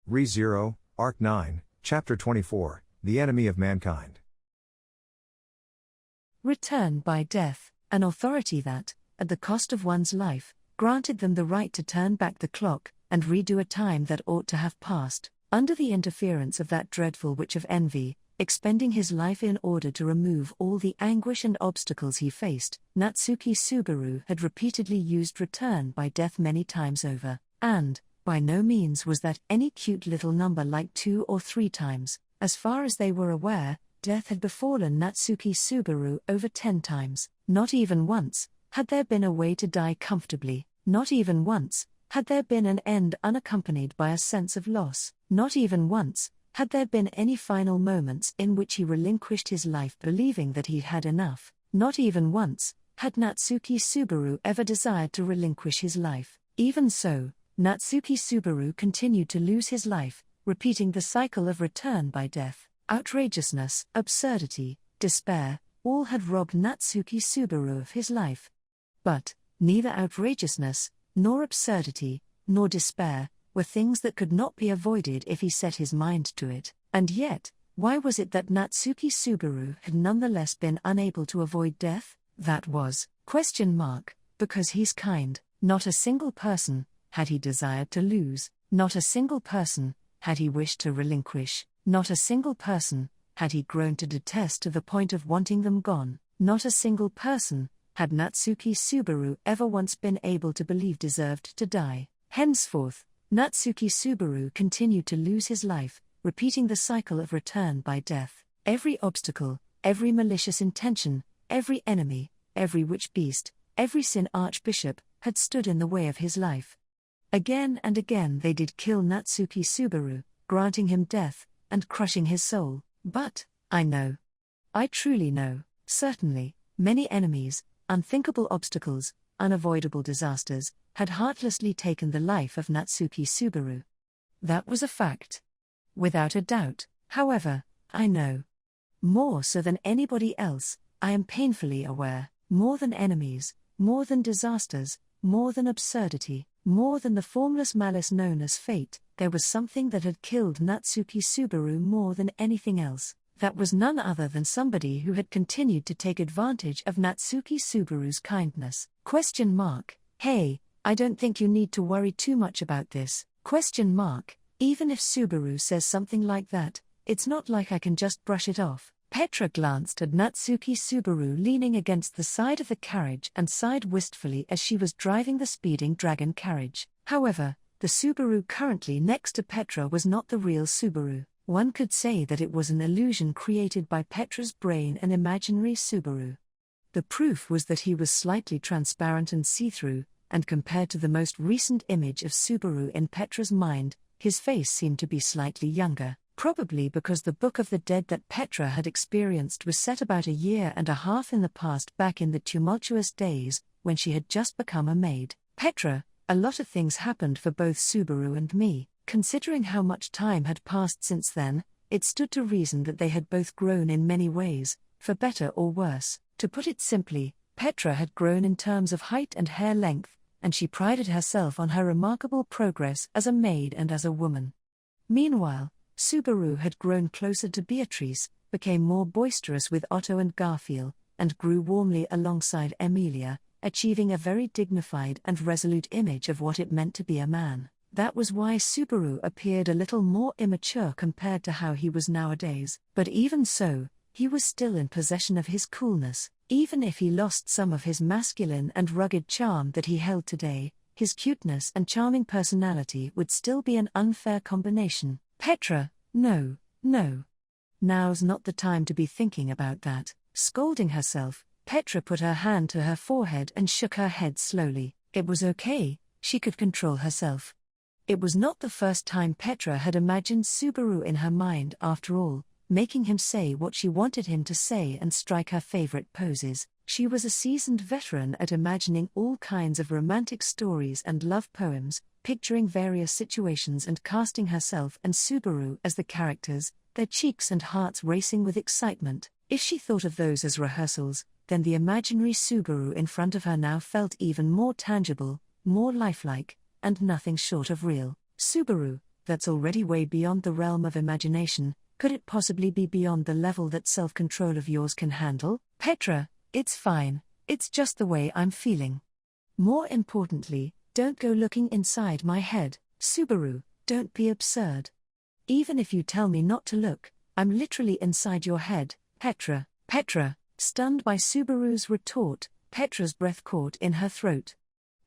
Re:Zero, Arc 9, Chapter 24, The Enemy of Mankind. Return by death, an authority that, at the cost of one's life, granted them the right to turn back the clock and redo a time that ought to have passed, under the interference of that dreadful witch of envy, expending his life in order to remove all the anguish and obstacles he faced. Natsuki Subaru had repeatedly used return by death many times over, and, by no means was that any cute little number like 2 or 3 times. As far as they were aware, death had befallen Natsuki Subaru over 10 times. Not even once had there been a way to die comfortably. Not even once had there been an end unaccompanied by a sense of loss. Not even once had there been any final moments in which he relinquished his life believing that he'd had enough. Not even once had Natsuki Subaru ever desired to relinquish his life. Even so, Natsuki Subaru continued to lose his life, repeating the cycle of return by death. Outrageousness, absurdity, despair, all had robbed Natsuki Subaru of his life. But neither outrageousness, nor absurdity, nor despair were things that could not be avoided if he set his mind to it. And yet, why was it that Natsuki Subaru had nonetheless been unable to avoid death? That was, because he's kind. Not a single person had he desired to lose, not a single person had he wished to relinquish, not a single person had he grown to detest to the point of wanting them gone, not a single person had Natsuki Subaru ever once been able to believe deserved to die. Henceforth, Natsuki Subaru continued to lose his life, repeating the cycle of return by death. Every obstacle, every malicious intention, every enemy, every witch beast, every sin archbishop had stood in the way of his life. Again and again they did kill Natsuki Subaru, granting him death, and crushing his soul. But, I truly know, certainly, many enemies, unthinkable obstacles, unavoidable disasters, had heartlessly taken the life of Natsuki Subaru. That was a fact. Without a doubt, however, I know. More so than anybody else, I am painfully aware, more than enemies, more than disasters, more than absurdity, more than the formless malice known as fate, there was something that had killed Natsuki Subaru more than anything else. That was none other than somebody who had continued to take advantage of Natsuki Subaru's kindness. Hey, I don't think you need to worry too much about this. Even if Subaru says something like that, it's not like I can just brush it off. Petra glanced at Natsuki Subaru leaning against the side of the carriage and sighed wistfully as she was driving the speeding dragon carriage. However, the Subaru currently next to Petra was not the real Subaru. One could say that it was an illusion created by Petra's brain, an imaginary Subaru. The proof was that he was slightly transparent and see-through, and compared to the most recent image of Subaru in Petra's mind, his face seemed to be slightly younger. Probably because the Book of the Dead that Petra had experienced was set about 1.5 years in the past, back in the tumultuous days when she had just become a maid. Petra, a lot of things happened for both Subaru and me. Considering how much time had passed since then, it stood to reason that they had both grown in many ways, for better or worse. To put it simply, Petra had grown in terms of height and hair length, and she prided herself on her remarkable progress as a maid and as a woman. Meanwhile, Subaru had grown closer to Beatrice, became more boisterous with Otto and Garfield, and grew warmly alongside Emilia, achieving a very dignified and resolute image of what it meant to be a man. That was why Subaru appeared a little more immature compared to how he was nowadays. But even so, he was still in possession of his coolness. Even if he lost some of his masculine and rugged charm that he held today, his cuteness and charming personality would still be an unfair combination. Petra, no. Now's not the time to be thinking about that. Scolding herself, Petra put her hand to her forehead and shook her head slowly. It was okay, she could control herself. It was not the first time Petra had imagined Subaru in her mind after all, making him say what she wanted him to say and strike her favorite poses. She was a seasoned veteran at imagining all kinds of romantic stories and love poems, picturing various situations and casting herself and Subaru as the characters, their cheeks and hearts racing with excitement. If she thought of those as rehearsals, then the imaginary Subaru in front of her now felt even more tangible, more lifelike, and nothing short of real. Subaru, that's already way beyond the realm of imagination. Could it possibly be beyond the level that self-control of yours can handle? Petra, it's fine, it's just the way I'm feeling. More importantly, don't go looking inside my head. Subaru, don't be absurd. Even if you tell me not to look, I'm literally inside your head, Petra. Petra, stunned by Subaru's retort, Petra's breath caught in her throat.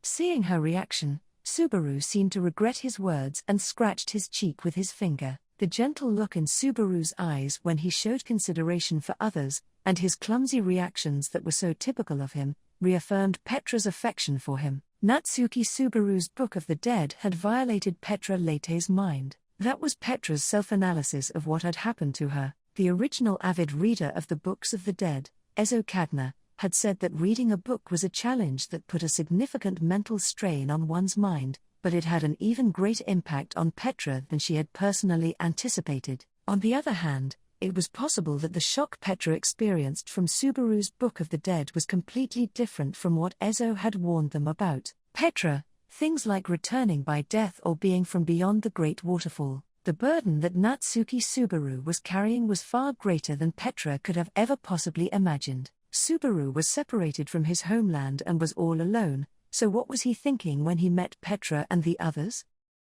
Seeing her reaction, Subaru seemed to regret his words and scratched his cheek with his finger. The gentle look in Subaru's eyes when he showed consideration for others, and his clumsy reactions that were so typical of him, reaffirmed Petra's affection for him. Natsuki Subaru's Book of the Dead had violated Petra Leite's mind. That was Petra's self-analysis of what had happened to her. The original avid reader of the Books of the Dead, Ezo Kadna, had said that reading a book was a challenge that put a significant mental strain on one's mind, but it had an even greater impact on Petra than she had personally anticipated. On the other hand, it was possible that the shock Petra experienced from Subaru's Book of the Dead was completely different from what Ezo had warned them about. Petra, things like returning by death or being from beyond the Great Waterfall. The burden that Natsuki Subaru was carrying was far greater than Petra could have ever possibly imagined. Subaru was separated from his homeland and was all alone, so what was he thinking when he met Petra and the others?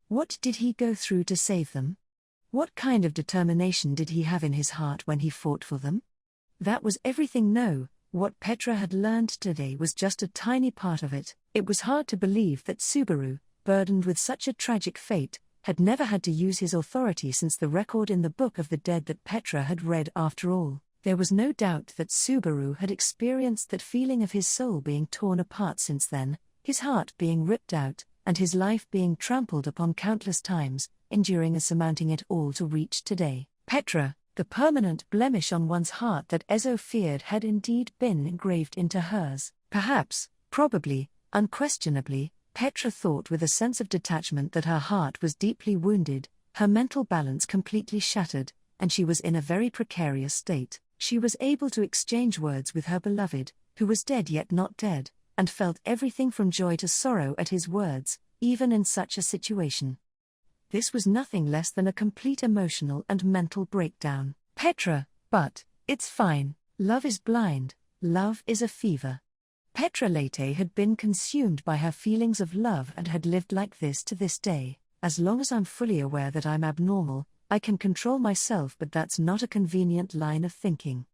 What did he go through to save them? What kind of determination did he have in his heart when he fought for them? That was everything. No, what Petra had learned today was just a tiny part of it. It was hard to believe that Subaru, burdened with such a tragic fate, had never had to use his authority since the record in the Book of the Dead that Petra had read. After all, there was no doubt that Subaru had experienced that feeling of his soul being torn apart since then, his heart being ripped out, and his life being trampled upon countless times, enduring and surmounting it all to reach today. Petra, the permanent blemish on one's heart that Ezo feared had indeed been engraved into hers. Perhaps, probably, unquestionably, Petra thought with a sense of detachment that her heart was deeply wounded, her mental balance completely shattered, and she was in a very precarious state. She was able to exchange words with her beloved, who was dead yet not dead, and felt everything from joy to sorrow at his words, even in such a situation. This was nothing less than a complete emotional and mental breakdown. Petra, but, it's fine, love is blind, love is a fever. Petra Leite had been consumed by her feelings of love and had lived like this to this day. As long as I'm fully aware that I'm abnormal, I can control myself, but that's not a convenient line of thinking.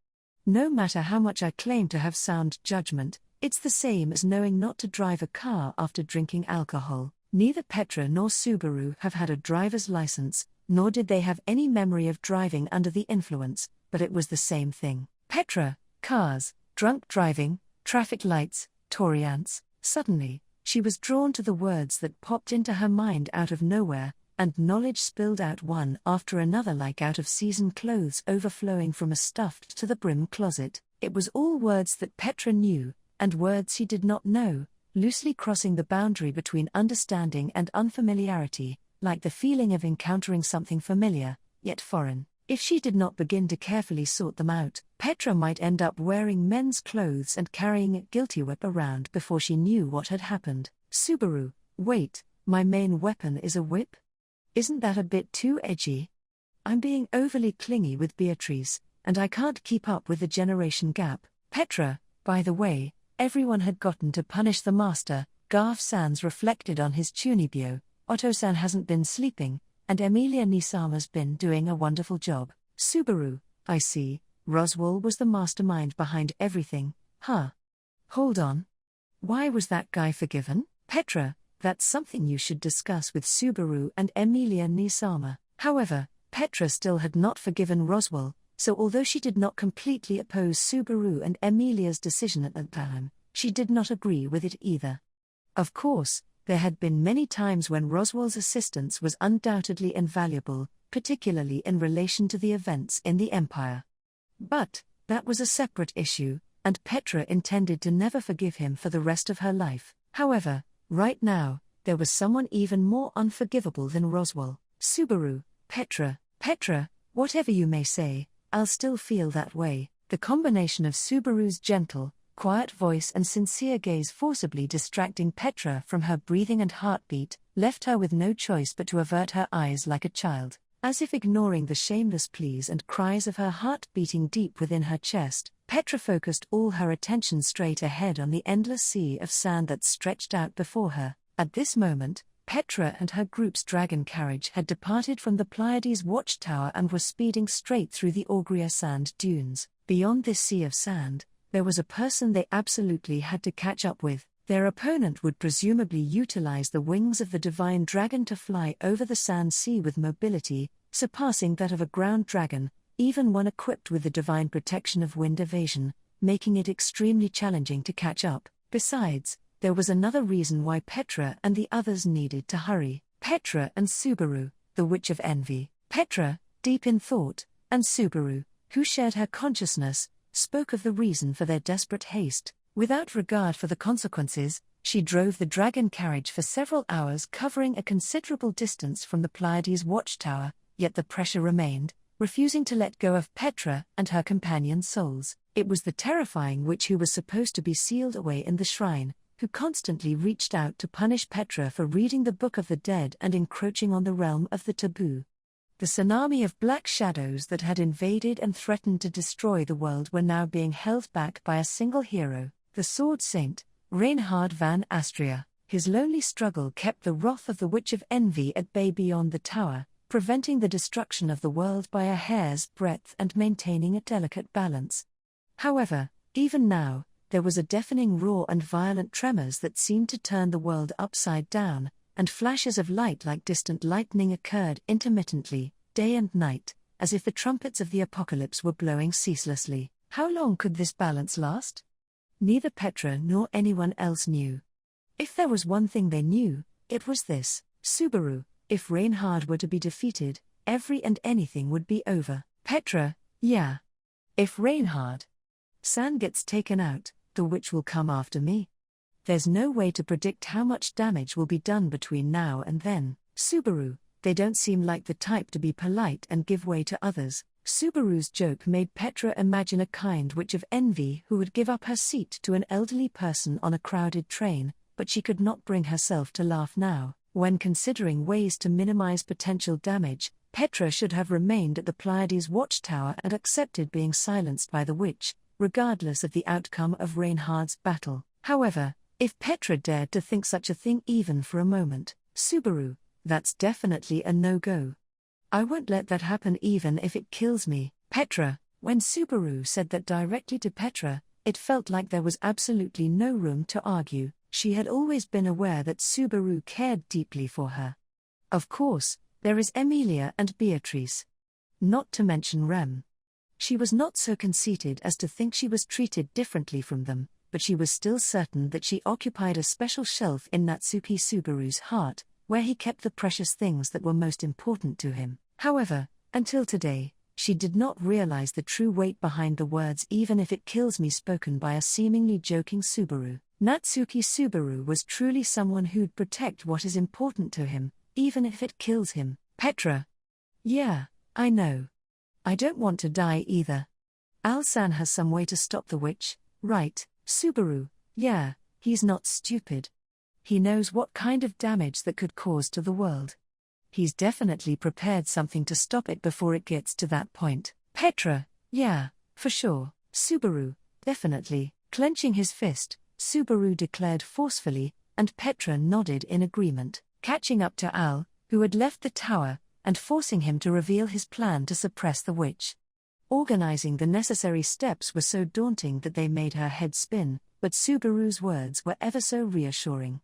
No matter how much I claim to have sound judgment, it's the same as knowing not to drive a car after drinking alcohol. Neither Petra nor Subaru have had a driver's license, nor did they have any memory of driving under the influence, but it was the same thing. Petra, cars, drunk driving, traffic lights, Tory ants. Suddenly, she was drawn to the words that popped into her mind out of nowhere, and knowledge spilled out one after another like out of season clothes overflowing from a stuffed to the brim closet. It was all words that Petra knew, and words she did not know, loosely crossing the boundary between understanding and unfamiliarity, like the feeling of encountering something familiar, yet foreign. If she did not begin to carefully sort them out, Petra might end up wearing men's clothes and carrying a guilty whip around before she knew what had happened. Subaru, wait, my main weapon is a whip? Isn't that a bit too edgy? I'm being overly clingy with Beatrice, and I can't keep up with the generation gap. Petra, by the way, everyone had gotten to punish the master. Garf Sans reflected on his Chunibyo. Otto-san hasn't been sleeping, and Emilia Nisama's been doing a wonderful job. Subaru, I see, Roswell was the mastermind behind everything, huh? Hold on. Why was that guy forgiven? Petra, that's something you should discuss with Subaru and Emilia Nisama. However, Petra still had not forgiven Roswell, so although she did not completely oppose Subaru and Emilia's decision at that time, she did not agree with it either. Of course, there had been many times when Roswell's assistance was undoubtedly invaluable, particularly in relation to the events in the Empire. But that was a separate issue, and Petra intended to never forgive him for the rest of her life. However, right now, there was someone even more unforgivable than Roswell. Subaru, Petra, whatever you may say, I'll still feel that way. The combination of Subaru's gentle, quiet voice and sincere gaze forcibly distracting Petra from her breathing and heartbeat, left her with no choice but to avert her eyes like a child, as if ignoring the shameless pleas and cries of her heart beating deep within her chest. Petra focused all her attention straight ahead on the endless sea of sand that stretched out before her. At this moment, Petra and her group's dragon carriage had departed from the Pleiades watchtower and were speeding straight through the Augria sand dunes. Beyond this sea of sand, there was a person they absolutely had to catch up with. Their opponent would presumably utilize the wings of the divine dragon to fly over the sand sea with mobility, surpassing that of a ground dragon, even one equipped with the divine protection of wind evasion, making it extremely challenging to catch up. Besides, there was another reason why Petra and the others needed to hurry. Petra and Subaru, the Witch of Envy. Petra, deep in thought, and Subaru, who shared her consciousness, spoke of the reason for their desperate haste. Without regard for the consequences, she drove the dragon carriage for several hours, covering a considerable distance from the Pleiades watchtower, yet the pressure remained, refusing to let go of Petra and her companion's souls. It was the terrifying witch who was supposed to be sealed away in the shrine, who constantly reached out to punish Petra for reading the Book of the Dead and encroaching on the realm of the taboo. The tsunami of black shadows that had invaded and threatened to destroy the world were now being held back by a single hero, the Sword Saint, Reinhard van Astria. His lonely struggle kept the wrath of the Witch of Envy at bay beyond the tower, preventing the destruction of the world by a hair's breadth and maintaining a delicate balance. However, even now, there was a deafening roar and violent tremors that seemed to turn the world upside down, and flashes of light like distant lightning occurred intermittently, day and night, as if the trumpets of the apocalypse were blowing ceaselessly. How long could this balance last? Neither Petra nor anyone else knew. If there was one thing they knew, it was this: Subaru, if Reinhard were to be defeated, every and anything would be over. Petra, yeah. If Reinhard San gets taken out, the witch will come after me. There's no way to predict how much damage will be done between now and then. Subaru, they don't seem like the type to be polite and give way to others. Subaru's joke made Petra imagine a kind witch of envy who would give up her seat to an elderly person on a crowded train, but she could not bring herself to laugh now. When considering ways to minimize potential damage, Petra should have remained at the Pleiades watchtower and accepted being silenced by the witch, regardless of the outcome of Reinhard's battle. However, if Petra dared to think such a thing even for a moment, Subaru, that's definitely a no-go. I won't let that happen even if it kills me. Petra, when Subaru said that directly to Petra, it felt like there was absolutely no room to argue. She had always been aware that Subaru cared deeply for her. Of course, there is Emilia and Beatrice. Not to mention Rem. She was not so conceited as to think she was treated differently from them, but she was still certain that she occupied a special shelf in Natsuki Subaru's heart, where he kept the precious things that were most important to him. However, until today, she did not realize the true weight behind the words "even if it kills me" spoken by a seemingly joking Subaru. Natsuki Subaru was truly someone who'd protect what is important to him, even if it kills him. Petra. Yeah, I know. I don't want to die either. Al-san has some way to stop the witch, right? Subaru. Yeah, he's not stupid. He knows what kind of damage that could cause to the world. He's definitely prepared something to stop it before it gets to that point. Petra. Yeah, for sure. Subaru. Definitely. Clenching his fist, Subaru declared forcefully, and Petra nodded in agreement, catching up to Al, who had left the tower, and forcing him to reveal his plan to suppress the witch. Organizing the necessary steps was so daunting that they made her head spin, but Subaru's words were ever so reassuring.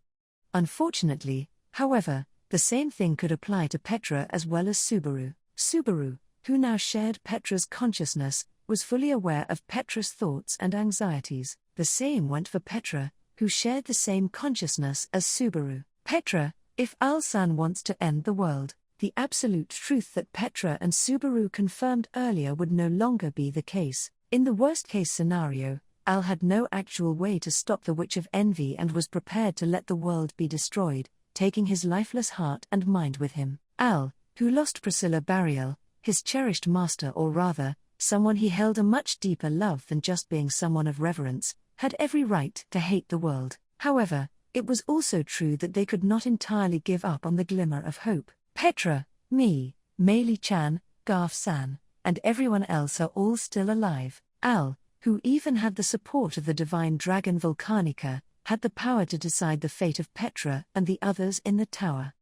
Unfortunately, however, the same thing could apply to Petra as well as Subaru. Subaru, who now shared Petra's consciousness, was fully aware of Petra's thoughts and anxieties. The same went for Petra, who shared the same consciousness as Subaru. Petra, if Al-san wants to end the world, the absolute truth that Petra and Subaru confirmed earlier would no longer be the case. In the worst-case scenario, Al had no actual way to stop the Witch of Envy and was prepared to let the world be destroyed, taking his lifeless heart and mind with him. Al, who lost Priscilla Bariel, his cherished master, or rather, someone he held a much deeper love than just being someone of reverence, had every right to hate the world. However, it was also true that they could not entirely give up on the glimmer of hope. Petra, me, Meili-chan, Garf-san, and everyone else are all still alive. Al, who even had the support of the divine dragon Volcanica, had the power to decide the fate of Petra and the others in the tower.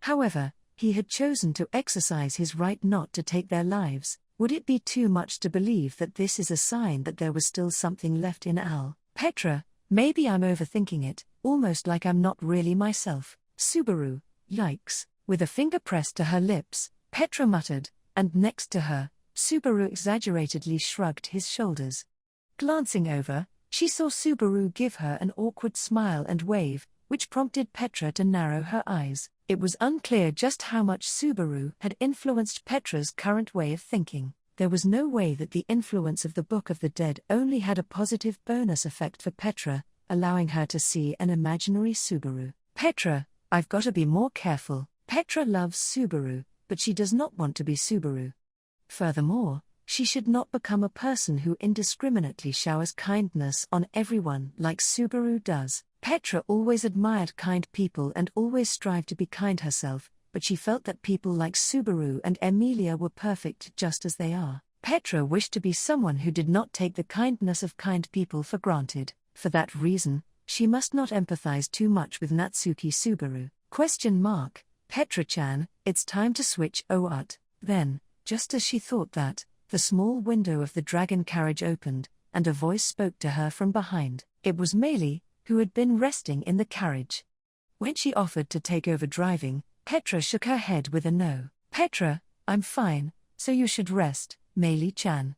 However, he had chosen to exercise his right not to take their lives. Would it be too much to believe that this is a sign that there was still something left in Al? Petra, maybe I'm overthinking it, almost like I'm not really myself. Subaru, yikes. With a finger pressed to her lips, Petra muttered, and next to her, Subaru exaggeratedly shrugged his shoulders. Glancing over, she saw Subaru give her an awkward smile and wave, which prompted Petra to narrow her eyes. It was unclear just how much Subaru had influenced Petra's current way of thinking. There was no way that the influence of the Book of the Dead only had a positive bonus effect for Petra, allowing her to see an imaginary Subaru. Petra, I've got to be more careful. Petra loves Subaru, but she does not want to be Subaru. Furthermore, she should not become a person who indiscriminately showers kindness on everyone like Subaru does. Petra always admired kind people and always strived to be kind herself, but she felt that people like Subaru and Emilia were perfect just as they are. Petra wished to be someone who did not take the kindness of kind people for granted. For that reason, she must not empathize too much with Natsuki Subaru. Petra-chan, it's time to switch out. Then, just as she thought that, the small window of the dragon carriage opened, and a voice spoke to her from behind. It was Meili, who had been resting in the carriage. When she offered to take over driving, Petra shook her head with a no. Petra, I'm fine, so you should rest, Meili-chan.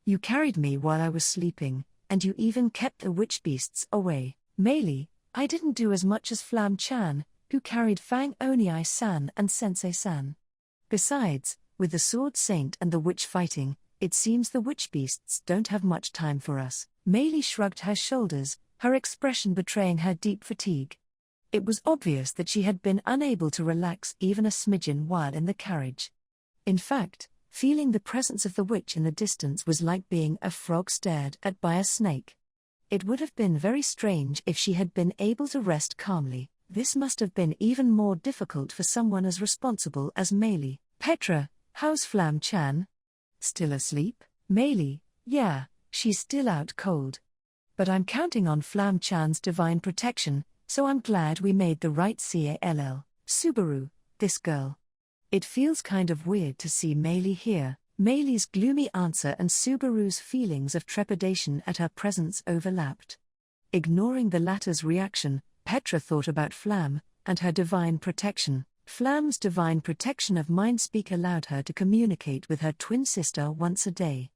You carried me while I was sleeping, and you even kept the witch beasts away. Meili, I didn't do as much as Flam-chan, who carried Fang Onii-san and Sensei-san. Besides, with the Sword Saint and the witch fighting, it seems the witch beasts don't have much time for us. Meili shrugged her shoulders, her expression betraying her deep fatigue. It was obvious that she had been unable to relax even a smidgen while in the carriage. In fact, feeling the presence of the witch in the distance was like being a frog stared at by a snake. It would have been very strange if she had been able to rest calmly. This must have been even more difficult for someone as responsible as Meili. Petra, how's Flam-chan? Still asleep? Meili, yeah, she's still out cold. But I'm counting on Flam-chan's divine protection, so I'm glad we made the right call. Subaru, this girl. It feels kind of weird to see Meili here. Meili's gloomy answer and Subaru's feelings of trepidation at her presence overlapped. Ignoring the latter's reaction, Petra thought about Flam, and her divine protection. Flam's divine protection of mind-speak allowed her to communicate with her twin sister once a day.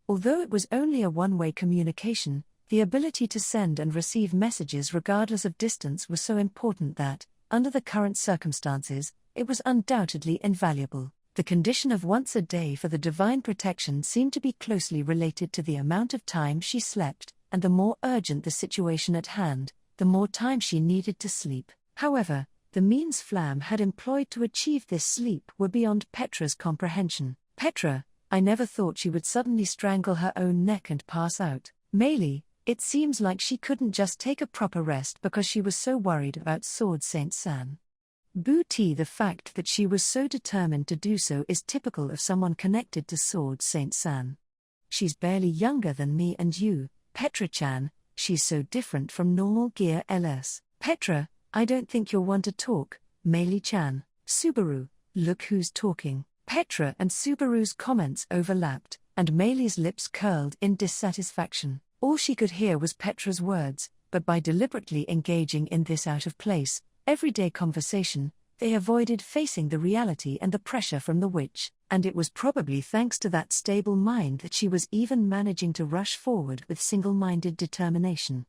Although it was only a one-way communication, the ability to send and receive messages regardless of distance was so important that, under the current circumstances, it was undoubtedly invaluable. The condition of once a day for the divine protection seemed to be closely related to the amount of time she slept, and the more urgent the situation at hand, the more time she needed to sleep. However, the means Flam had employed to achieve this sleep were beyond Petra's comprehension. Petra, I never thought she would suddenly strangle her own neck and pass out. Meili, it seems like she couldn't just take a proper rest because she was so worried about Sword Saint-san. Booty, the fact that she was so determined to do so is typical of someone connected to Sword Saint-san. She's barely younger than me and you, Petra-chan, she's so different from normal gear LS. Petra, I don't think you'll want to talk, Meili-chan. Subaru, look who's talking. Petra and Subaru's comments overlapped, and Meili's lips curled in dissatisfaction. All she could hear was Petra's words, but by deliberately engaging in this out-of-place, everyday conversation, they avoided facing the reality and the pressure from the witch, and it was probably thanks to that stable mind that she was even managing to rush forward with single-minded determination.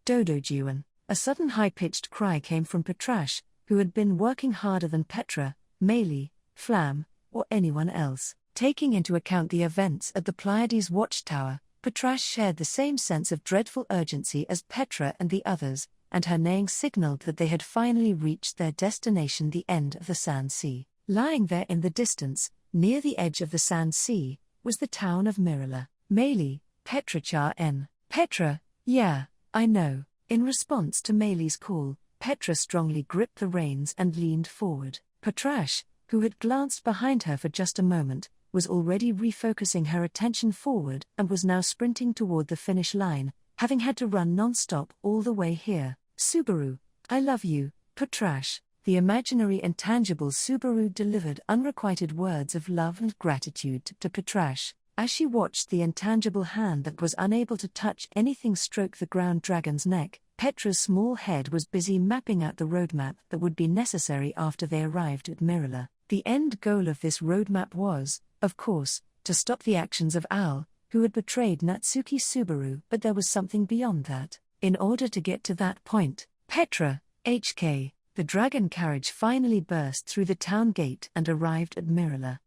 Dodojuan. A sudden high-pitched cry came from Petrash, who had been working harder than Petra, Meili, Flam, or anyone else. Taking into account the events at the Pleiades watchtower, Petrash shared the same sense of dreadful urgency as Petra and the others, and her neighing signaled that they had finally reached their destination, the end of the Sand Sea. Lying there in the distance, near the edge of the Sand Sea, was the town of Mirila. Meili, Petra-cha-en. Petra, Yeah, I know. In response to Meili's call, Petra strongly gripped the reins and leaned forward. Patrash, who had glanced behind her for just a moment, was already refocusing her attention forward and was now sprinting toward the finish line, having had to run non-stop all the way here. Subaru, I love you, Patrash. The imaginary intangible Subaru delivered unrequited words of love and gratitude to Patrash. As she watched the intangible hand that was unable to touch anything stroke the ground dragon's neck, Petra's small head was busy mapping out the roadmap that would be necessary after they arrived at Mirila. The end goal of this roadmap was, of course, to stop the actions of Al, who had betrayed Natsuki Subaru, but there was something beyond that. In order to get to that point, Petra, HK, the dragon carriage finally burst through the town gate and arrived at Mirila.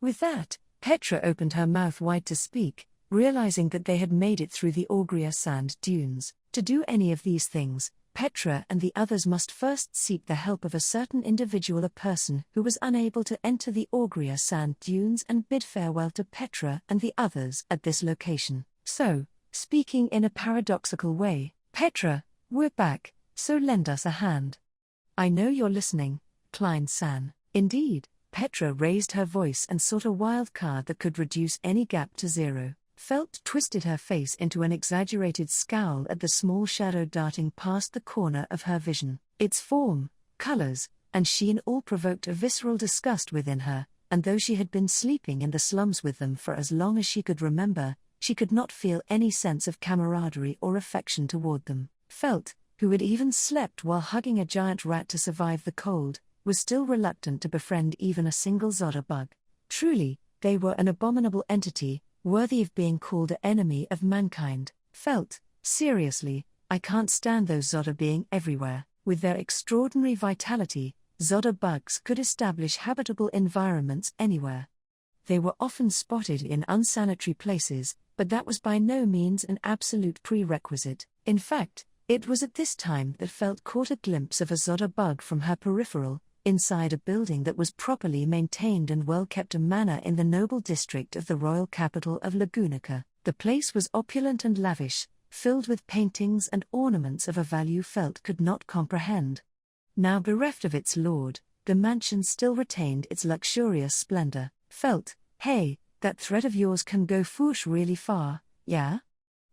With that, Petra opened her mouth wide to speak, realizing that they had made it through the Augria sand dunes. To do any of these things, Petra and the others must first seek the help of a certain individual, a person who was unable to enter the Augria sand dunes, and bid farewell to Petra and the others at this location. So, speaking in a paradoxical way, Petra, we're back, so lend us a hand. I know you're listening, Klein-san. Indeed, Petra raised her voice and sought a wild card that could reduce any gap to zero. Felt twisted her face into an exaggerated scowl at the small shadow darting past the corner of her vision. Its form, colors, and sheen all provoked a visceral disgust within her, and though she had been sleeping in the slums with them for as long as she could remember, she could not feel any sense of camaraderie or affection toward them. Felt, who had even slept while hugging a giant rat to survive the cold, was still reluctant to befriend even a single Zodder bug. Truly, they were an abominable entity, worthy of being called an enemy of mankind. Felt, seriously, I can't stand those Zodder being everywhere. With their extraordinary vitality, Zodder bugs could establish habitable environments anywhere. They were often spotted in unsanitary places, but that was by no means an absolute prerequisite. In fact, it was at this time that Felt caught a glimpse of a Zodder bug from her peripheral, inside a building that was properly maintained and well-kept, a manor in the noble district of the royal capital of Lagunica. The place was opulent and lavish, filled with paintings and ornaments of a value Felt could not comprehend. Now bereft of its lord, the mansion still retained its luxurious splendor. Felt, hey, that threat of yours can go foosh really far, yeah?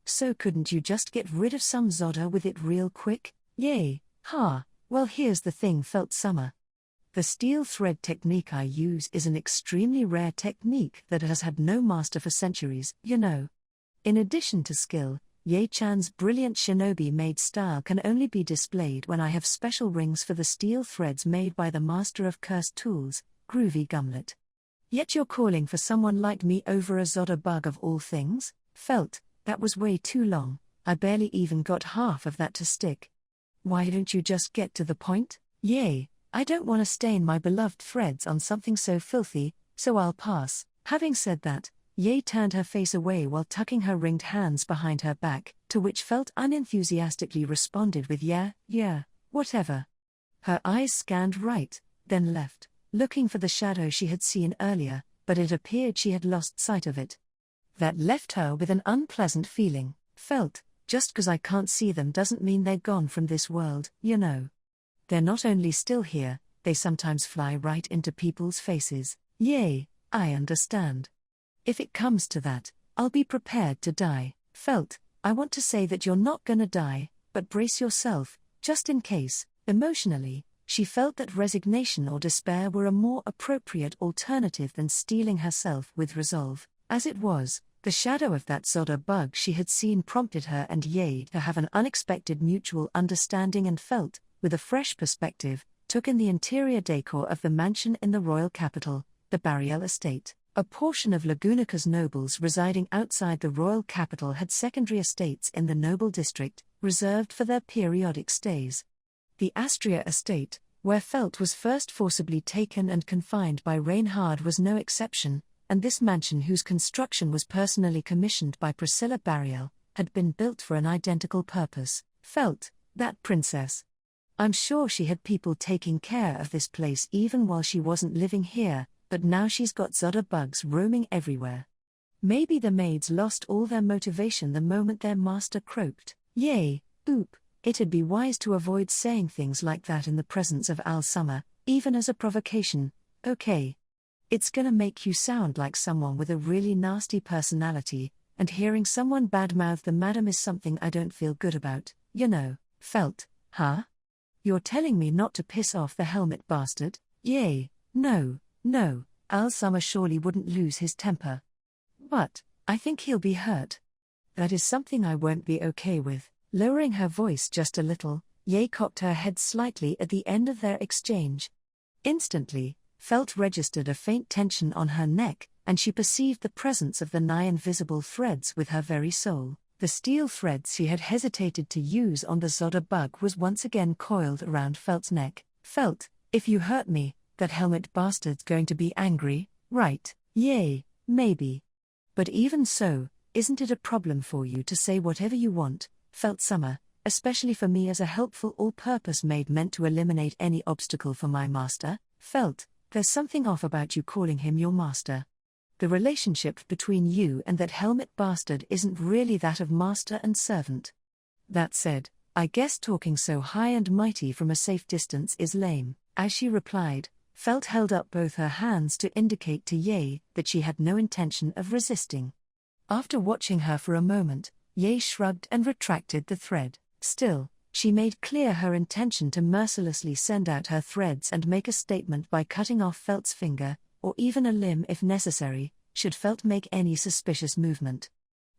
So couldn't you just get rid of some Zodder with it real quick? Yay, ha, well here's the thing, Felt summer. The steel thread technique I use is an extremely rare technique that has had no master for centuries, you know. In addition to skill, Ye-chan's brilliant shinobi-made style can only be displayed when I have special rings for the steel threads made by the master of cursed tools, Groovy Gumlet. Yet you're calling for someone like me over a Zodder bug of all things? Felt, that was way too long, I barely even got half of that to stick. Why don't you just get to the point? Yay, I don't want to stain my beloved threads on something so filthy, so I'll pass. Having said that, Ye turned her face away while tucking her ringed hands behind her back, to which Felt unenthusiastically responded with yeah, whatever. Her eyes scanned right, then left, looking for the shadow she had seen earlier, but it appeared she had lost sight of it. That left her with an unpleasant feeling. Felt, just 'cause I can't see them doesn't mean they're gone from this world, you know. They're not only still here, they sometimes fly right into people's faces. Yay, I understand. If it comes to that, I'll be prepared to die. Felt, I want to say that you're not gonna die, but brace yourself, just in case. Emotionally, she felt that resignation or despair were a more appropriate alternative than steeling herself with resolve. As it was, the shadow of that Zodder bug she had seen prompted her and Ye to have an unexpected mutual understanding, and Felt, with a fresh perspective, took in the interior decor of the mansion in the royal capital, the Barriel estate. A portion of Lagunica's nobles residing outside the royal capital had secondary estates in the noble district, reserved for their periodic stays. The Astria estate, where Felt was first forcibly taken and confined by Reinhard, was no exception, and this mansion, whose construction was personally commissioned by Priscilla Barriel, had been built for an identical purpose. Felt, that princess. I'm sure she had people taking care of this place even while she wasn't living here, but now she's got Zodder bugs roaming everywhere. Maybe the maids lost all their motivation the moment their master croaked. Yay, oop, it'd be wise to avoid saying things like that in the presence of Al Summer, even as a provocation, okay? It's gonna make you sound like someone with a really nasty personality, and hearing someone badmouth the madam is something I don't feel good about, you know, felt, huh? You're telling me not to piss off the helmet bastard? Yay, no, Al Summer surely wouldn't lose his temper. But, I think he'll be hurt. That is something I won't be okay with. Lowering her voice just a little, Ye cocked her head slightly at the end of their exchange. Instantly, Felt registered a faint tension on her neck, and she perceived the presence of the nigh invisible threads with her very soul. The steel threads she had hesitated to use on the Zodda bug was once again coiled around Felt's neck. Felt, if you hurt me, that helmet bastard's going to be angry, right? Yay, maybe. But even so, isn't it a problem for you to say whatever you want, Felt Summer, especially for me as a helpful all-purpose maid meant to eliminate any obstacle for my master? Felt, there's something off about you calling him your master. The relationship between you and that helmet bastard isn't really that of master and servant. That said, I guess talking so high and mighty from a safe distance is lame. As she replied, Felt held up both her hands to indicate to Ye that she had no intention of resisting. After watching her for a moment, Ye shrugged and retracted the thread. Still, she made clear her intention to mercilessly send out her threads and make a statement by cutting off Felt's finger, or even a limb if necessary, should Felt make any suspicious movement.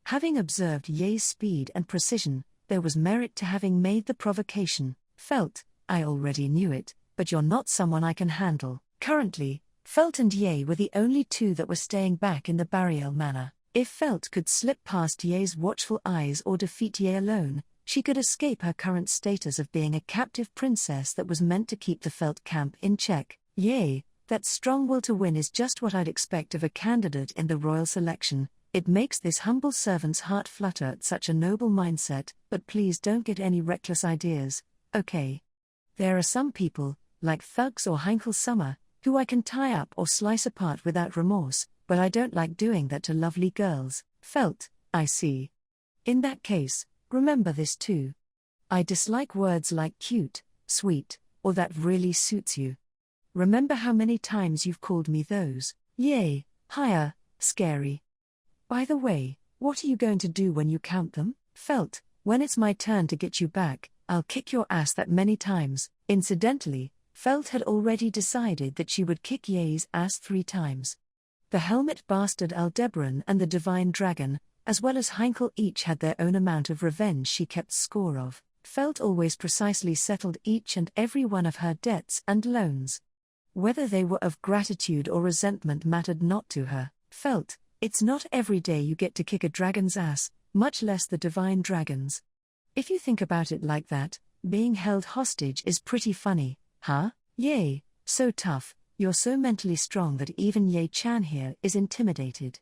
Having observed Ye's speed and precision, there was merit to having made the provocation. Felt, I already knew it, but you're not someone I can handle. Currently, Felt and Ye were the only two that were staying back in the Bariel manor. If Felt could slip past Ye's watchful eyes or defeat Ye alone, she could escape her current status of being a captive princess that was meant to keep the Felt camp in check. Ye, that strong will to win is just what I'd expect of a candidate in the royal selection. It makes this humble servant's heart flutter at such a noble mindset, but please don't get any reckless ideas, okay? There are some people, like thugs or Heinkel Summer, who I can tie up or slice apart without remorse, but I don't like doing that to lovely girls. Felt, I see. In that case, remember this too. I dislike words like cute, sweet, or that really suits you. Remember how many times you've called me those. Yay, higher, scary. By the way, what are you going to do when you count them? Felt, when it's my turn to get you back, I'll kick your ass that many times. Incidentally, Felt had already decided that she would kick Ye's ass 3 times. The helmet bastard Aldebaran and the divine dragon, as well as Heinkel, each had their own amount of revenge she kept score of. Felt always precisely settled each and every one of her debts and loans. Whether they were of gratitude or resentment mattered not to her. Felt, it's not every day you get to kick a dragon's ass, much less the divine dragon's. If you think about it like that, being held hostage is pretty funny, huh? Yay, so tough, you're so mentally strong that even Ye-chan here is intimidated.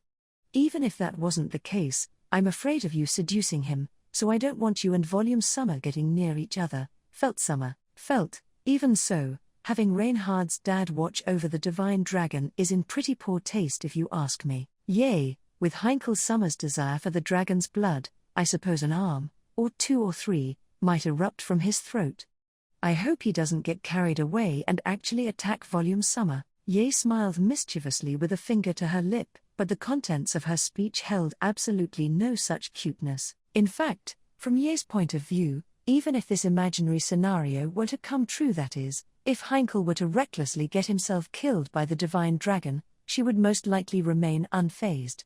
Even if that wasn't the case, I'm afraid of you seducing him, so I don't want you and Volume Summer getting near each other. Felt Summer. Felt, even so, having Reinhard's dad watch over the divine dragon is in pretty poor taste if you ask me. Yay, with Heinkel Summer's desire for the dragon's blood, I suppose an arm, or 2 or 3, might erupt from his throat. I hope he doesn't get carried away and actually attack Volume Summer. Ye smiled mischievously with a finger to her lip, but the contents of her speech held absolutely no such cuteness. In fact, from Ye's point of view, even if this imaginary scenario were to come true, that is, if Heinkel were to recklessly get himself killed by the divine dragon, she would most likely remain unfazed.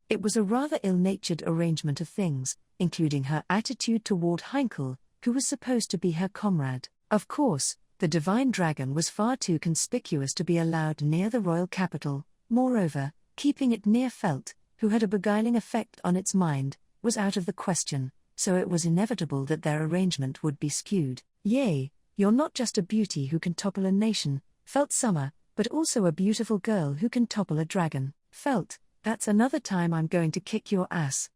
It was a rather ill-natured arrangement of things, including her attitude toward Heinkel, who was supposed to be her comrade. Of course, the divine dragon was far too conspicuous to be allowed near the royal capital. Moreover, keeping it near Felt, who had a beguiling effect on its mind, was out of the question, so it was inevitable that their arrangement would be skewed. Yay, you're not just a beauty who can topple a nation, Felt Summer, but also a beautiful girl who can topple a dragon. Felt, that's another time I'm going to kick your ass.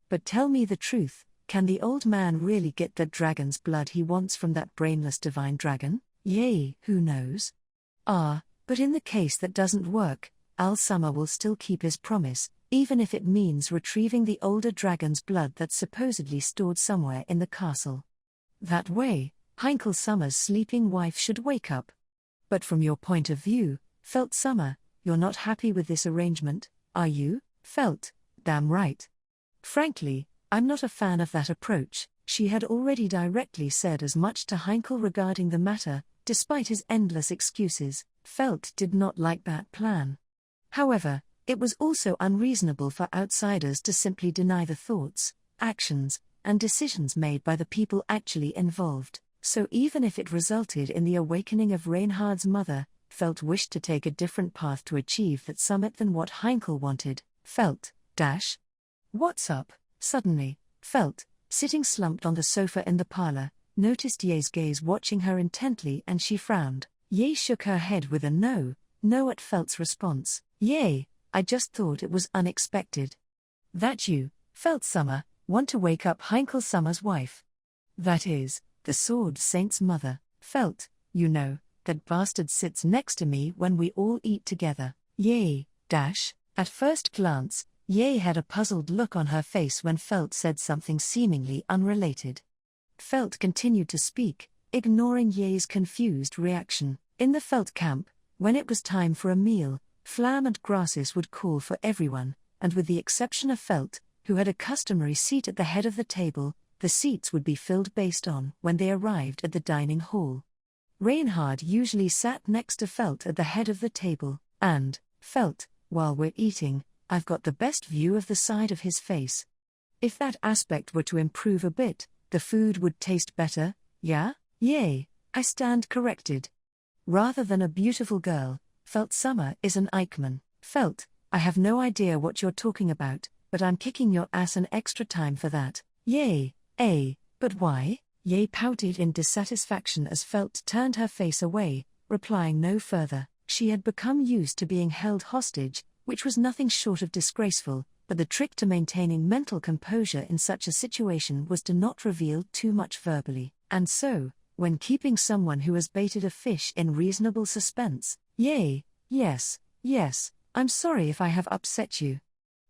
But tell me the truth, can the old man really get the dragon's blood he wants from that brainless divine dragon? Yay, who knows? But in the case that doesn't work, Al Summer will still keep his promise, even if it means retrieving the older dragon's blood that's supposedly stored somewhere in the castle. That way, Heinkel Summer's sleeping wife should wake up. But from your point of view, Felt Summer, you're not happy with this arrangement, are you? Felt, damn right. Frankly, I'm not a fan of that approach. She had already directly said as much to Heinkel regarding the matter, despite his endless excuses. Felt did not like that plan. However, it was also unreasonable for outsiders to simply deny the thoughts, actions, and decisions made by the people actually involved. So even if it resulted in the awakening of Reinhard's mother, Felt wished to take a different path to achieve that summit than what Heinkel wanted. Felt, What's up? Suddenly, Felt, sitting slumped on the sofa in the parlor, noticed Ye's gaze watching her intently and she frowned. Ye shook her head with a no at Felt's response. Ye, I just thought it was unexpected. That you, Felt Summer, want to wake up Heinkel Summer's wife. That is, the Sword Saint's mother. Felt, you know, that bastard sits next to me when we all eat together. Ye, At first glance, Ye had a puzzled look on her face when Felt said something seemingly unrelated. Felt continued to speak, ignoring Ye's confused reaction. In the Felt camp, when it was time for a meal, Flam and Grasses would call for everyone, and with the exception of Felt, who had a customary seat at the head of the table, the seats would be filled based on when they arrived at the dining hall. Reinhard usually sat next to Felt at the head of the table, and, Felt, while we're eating, I've got the best view of the side of his face. If that aspect were to improve a bit, the food would taste better, yeah? Yay, I stand corrected. Rather than a beautiful girl, Felt Summer is an Eichmann. Felt, I have no idea what you're talking about, but I'm kicking your ass an extra time for that. Yay, but why? Ye pouted in dissatisfaction as Felt turned her face away, replying no further. She had become used to being held hostage, which was nothing short of disgraceful, but the trick to maintaining mental composure in such a situation was to not reveal too much verbally. And so, when keeping someone who has baited a fish in reasonable suspense, yay, yes, I'm sorry if I have upset you.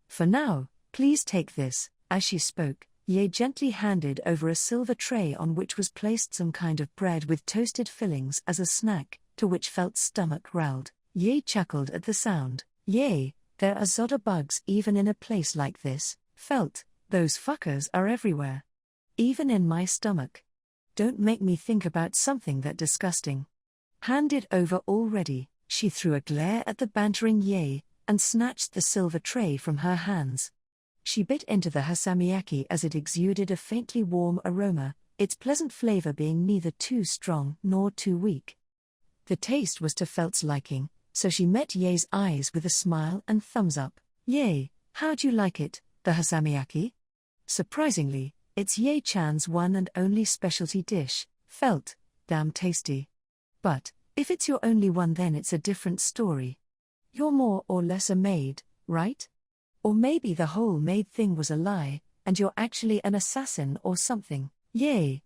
For now, please take this. As she spoke, Ye gently handed over a silver tray on which was placed some kind of bread with toasted fillings as a snack, to which Felt's stomach growled. Ye chuckled at the sound. Yay, there are Zodder bugs even in a place like this. Felt, those fuckers are everywhere. Even in my stomach. Don't make me think about something that disgusting. Hand it over already. She threw a glare at the bantering Ye, and snatched the silver tray from her hands. She bit into the hasamiaki as it exuded a faintly warm aroma, its pleasant flavor being neither too strong nor too weak. The taste was to Felt's liking, so she met Ye's eyes with a smile and thumbs up. Ye, how'd you like it, the hasamiaki? Surprisingly, it's Ye-chan's one and only specialty dish. Felt, damn tasty. But, if it's your only one then it's a different story. You're more or less a maid, right? Or maybe the whole maid thing was a lie, and you're actually an assassin or something. Yay,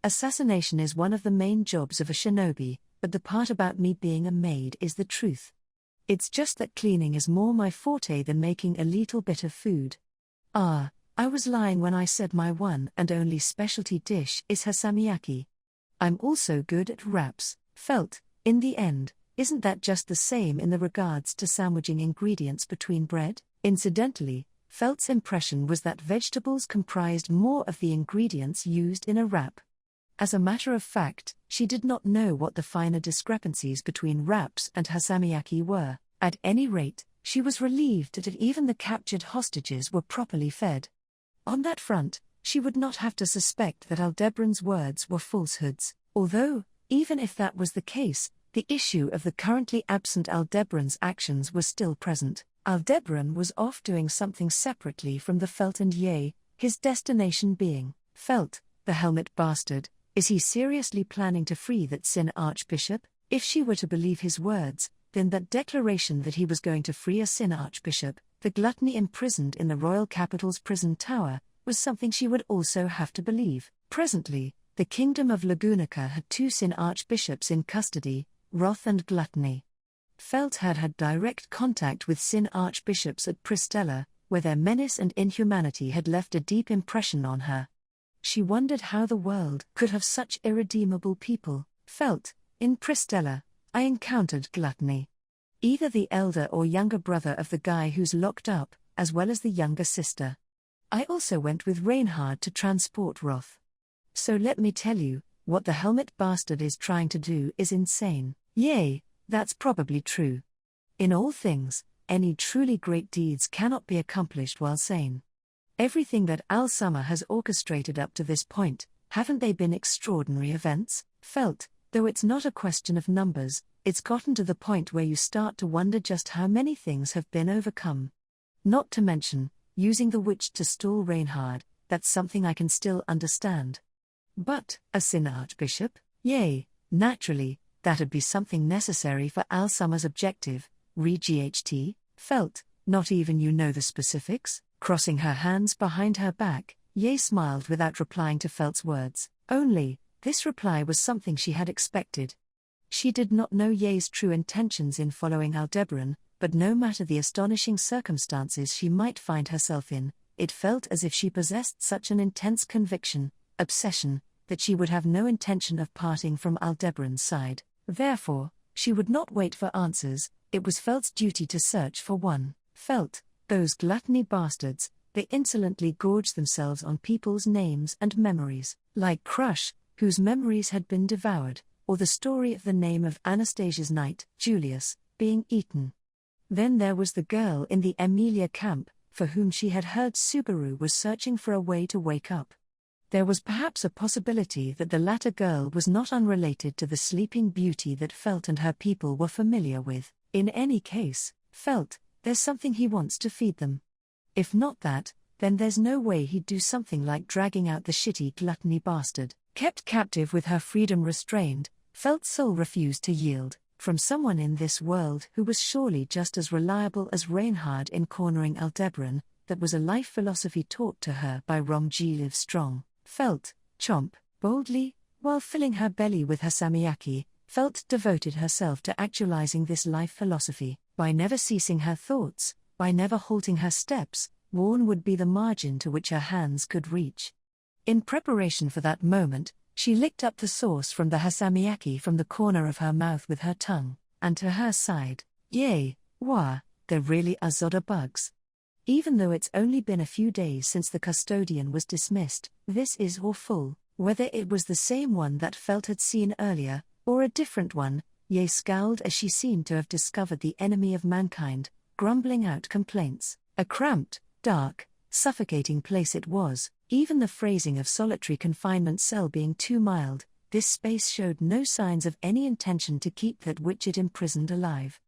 assassination is one of the main jobs of a shinobi, but the part about me being a maid is the truth. It's just that cleaning is more my forte than making a little bit of food. I was lying when I said my one and only specialty dish is hasamiaki. I'm also good at wraps. Felt, in the end, isn't that just the same in the regards to sandwiching ingredients between bread? Incidentally, Felt's impression was that vegetables comprised more of the ingredients used in a wrap. As a matter of fact, she did not know what the finer discrepancies between wraps and hasamiaki were. At any rate, she was relieved that even the captured hostages were properly fed. On that front, she would not have to suspect that Aldebaran's words were falsehoods, although, even if that was the case, the issue of the currently absent Aldebaran's actions was still present. Aldebaran was off doing something separately from the Felt and Ye, his destination being, Felt, the helmet bastard. Is he seriously planning to free that Sin Archbishop? If she were to believe his words, then that declaration that he was going to free a Sin Archbishop, the gluttony imprisoned in the royal capital's prison tower, was something she would also have to believe. Presently, the kingdom of Lagunica had two Sin Archbishops in custody, Wrath and Gluttony. Felt had had direct contact with Sin archbishops at Pristella, where their menace and inhumanity had left a deep impression on her. She wondered how the world could have such irredeemable people. Felt, in Pristella, I encountered gluttony. Either the elder or younger brother of the guy who's locked up, as well as the younger sister. I also went with Reinhard to transport Wrath. So let me tell you, what the helmet bastard is trying to do is insane. Yay, that's probably true. In all things, any truly great deeds cannot be accomplished while sane. Everything that Al-Summer has orchestrated up to this point, haven't they been extraordinary events? Felt, though it's not a question of numbers, it's gotten to the point where you start to wonder just how many things have been overcome. Not to mention, using the witch to stall Reinhard, that's something I can still understand. But, a Sin archbishop? Yay, naturally, that'd be something necessary for Al-Summer's objective, re-GHT, Felt, not even you know the specifics? Crossing her hands behind her back, Ye smiled without replying to Felt's words. Only, this reply was something she had expected. She did not know Ye's true intentions in following Aldebaran, but no matter the astonishing circumstances she might find herself in, it felt as if she possessed such an intense conviction, obsession, that she would have no intention of parting from Aldebaran's side. Therefore, she would not wait for answers, it was Felt's duty to search for one. Felt, those gluttony bastards, they insolently gorged themselves on people's names and memories, like Crush, whose memories had been devoured, or the story of the name of Anastasia's knight, Julius, being eaten. Then there was the girl in the Emilia camp, for whom she had heard Subaru was searching for a way to wake up. There was perhaps a possibility that the latter girl was not unrelated to the sleeping beauty that Felt and her people were familiar with. In any case, Felt, there's something he wants to feed them. If not that, then there's no way he'd do something like dragging out the shitty gluttony bastard. Kept captive with her freedom restrained, Felt's soul refused to yield, from someone in this world who was surely just as reliable as Reinhard in cornering Aldebaran, that was a life philosophy taught to her by Romji Livestrong. Felt, chomp, boldly, while filling her belly with her samiyaki, Felt devoted herself to actualizing this life philosophy, by never ceasing her thoughts, by never halting her steps, worn would be the margin to which her hands could reach. In preparation for that moment, she licked up the sauce from the hasamiyaki from the corner of her mouth with her tongue, and to her side, yay, wah, there really are Zoda bugs. Even though it's only been a few days since the custodian was dismissed, this is awful, whether it was the same one that Felt had seen earlier, or a different one. Ye scowled as she seemed to have discovered the enemy of mankind, grumbling out complaints. A cramped, dark, suffocating place it was, even the phrasing of solitary confinement cell being too mild, this space showed no signs of any intention to keep that which it imprisoned alive.